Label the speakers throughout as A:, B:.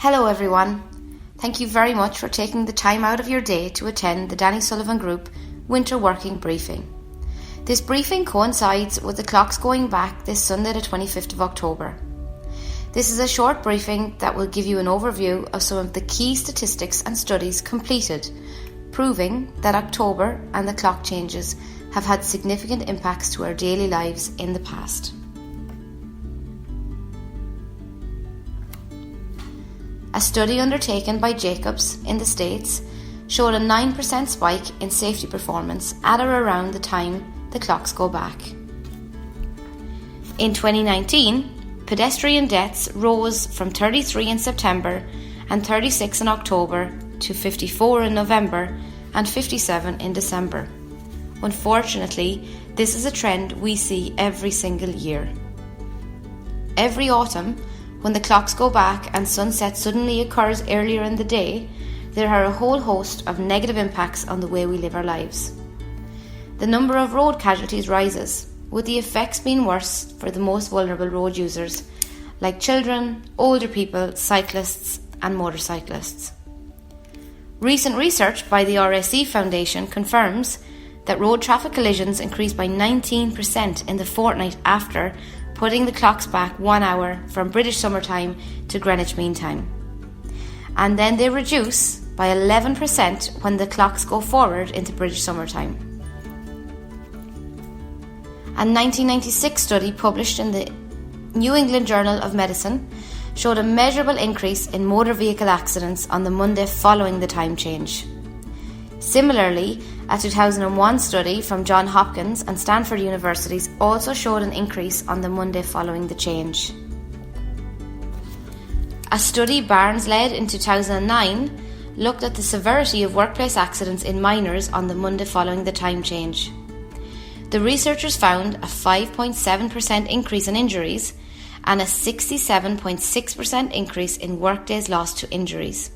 A: Hello everyone. Thank you very much for taking the time out of your day to attend the Danny Sullivan Group Winter Working Briefing. This briefing coincides with the clocks going back this Sunday the 25th of October. This is a short briefing that will give you an overview of some of the key statistics and studies completed, proving that October and the clock changes have had significant impacts to our daily lives in the past. A study undertaken by Jacobs in the States showed a 9% spike in safety performance at or around the time the clocks go back. In 2019, pedestrian deaths rose from 33 in September and 36 in October to 54 in November and 57 in December. Unfortunately, this is a trend we see every single year. Every autumn, when the clocks go back and sunset suddenly occurs earlier in the day, there are a whole host of negative impacts on the way we live our lives. The number of road casualties rises, with the effects being worse for the most vulnerable road users, like children, older people, cyclists and motorcyclists. Recent research by the RSE Foundation confirms that road traffic collisions increased by 19% in the fortnight after putting the clocks back 1 hour from British summertime to Greenwich Mean Time. And then they reduce by 11% when the clocks go forward into British summertime. A 1996 study published in the New England Journal of Medicine showed a measurable increase in motor vehicle accidents on the Monday following the time change. Similarly, a 2001 study from Johns Hopkins and Stanford Universities also showed an increase on the Monday following the change. A study Barnes led in 2009 looked at the severity of workplace accidents in miners on the Monday following the time change. The researchers found a 5.7% increase in injuries and a 67.6% increase in workdays lost to injuries.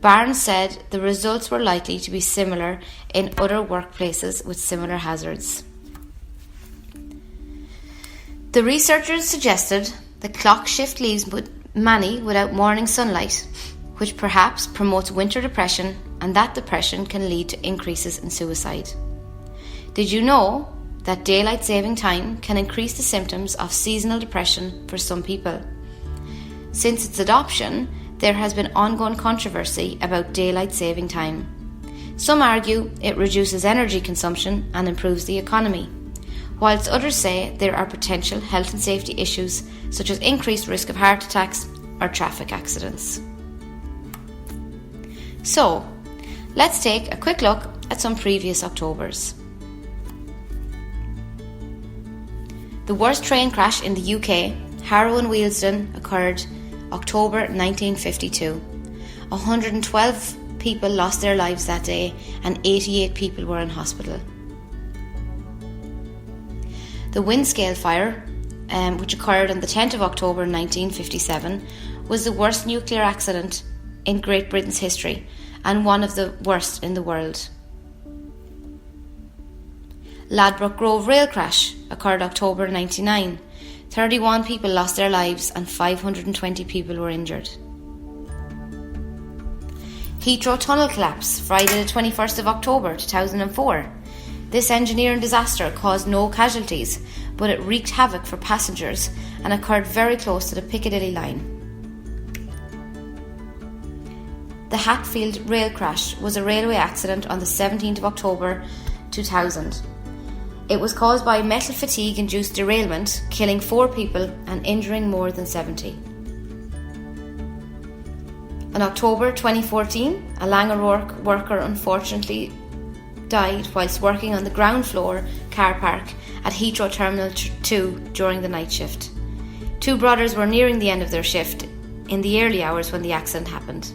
A: Barnes said the results were likely to be similar in other workplaces with similar hazards. The researchers suggested the clock shift leaves many without morning sunlight, which perhaps promotes winter depression, and that depression can lead to increases in suicide. Did you know that daylight saving time can increase the symptoms of seasonal depression for some people? Since its adoption, there has been ongoing controversy about daylight saving time. Some argue it reduces energy consumption and improves the economy, whilst others say there are potential health and safety issues such as increased risk of heart attacks or traffic accidents. So, let's take a quick look at some previous Octobers. The worst train crash in the UK, Harrow and Wealdstone, occurred October 1952. 112 people lost their lives that day and 88 people were in hospital. The Windscale fire, which occurred on the 10th of October 1957, was the worst nuclear accident in Great Britain's history and one of the worst in the world. Ladbroke Grove rail crash occurred October 1999. 31 people lost their lives and 520 people were injured. Heathrow tunnel collapse, Friday the 21st of October 2004. This engineering disaster caused no casualties, but it wreaked havoc for passengers and occurred very close to the Piccadilly line. The Hatfield rail crash was a railway accident on the 17th of October 2000. It was caused by metal fatigue-induced derailment, killing 4 people and injuring more than 70. In October 2014, a Laing O'Rourke worker unfortunately died whilst working on the ground floor car park at Heathrow Terminal 2 during the night shift. 2 brothers were nearing the end of their shift in the early hours when the accident happened.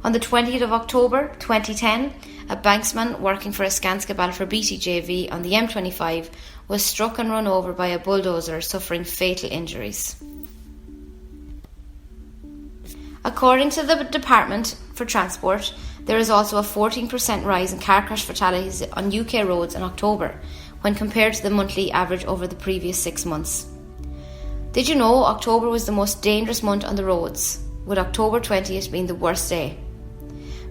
A: On the 20th of October 2010, a banksman working for a Skanska Balfour Beatty JV on the M25 was struck and run over by a bulldozer, suffering fatal injuries. According to the Department for Transport, there is also a 14% rise in car crash fatalities on UK roads in October when compared to the monthly average over the previous 6 months. Did you know October was the most dangerous month on the roads, with October 20th being the worst day?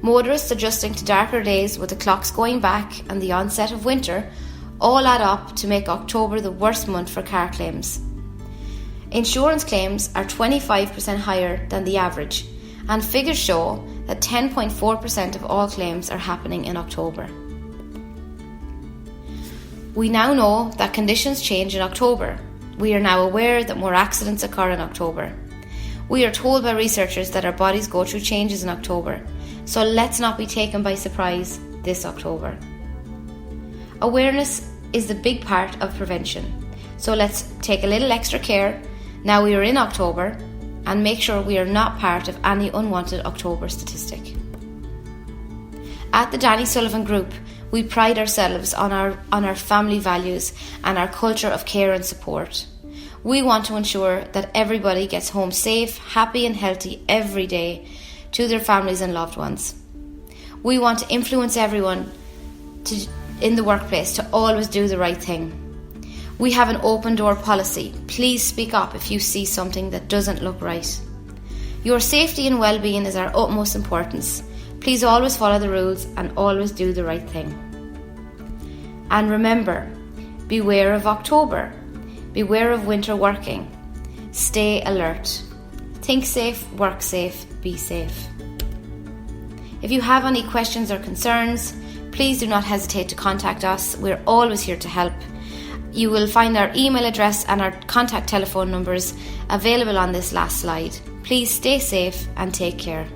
A: Motorists adjusting to darker days with the clocks going back and the onset of winter all add up to make October the worst month for car claims. Insurance claims are 25% higher than the average, and figures show that 10.4% of all claims are happening in October. We now know that conditions change in October. We are now aware that more accidents occur in October. We are told by researchers that our bodies go through changes in October, so let's not be taken by surprise this October. Awareness is the big part of prevention, so let's take a little extra care now we are in October and make sure we are not part of any unwanted October statistic. At the Danny Sullivan Group, we pride ourselves on our family values and our culture of care and support. We want to ensure that everybody gets home safe, happy and healthy every day to their families and loved ones. We want to influence everyone in the workplace to always do the right thing. We have an open door policy. Please speak up if you see something that doesn't look right. Your safety and well-being is our utmost importance. Please always follow the rules and always do the right thing. And remember, beware of October. Beware of winter working. Stay alert. Think safe, work safe, be safe. If you have any questions or concerns, please do not hesitate to contact us. We're always here to help. You will find our email address and our contact telephone numbers available on this last slide. Please stay safe and take care.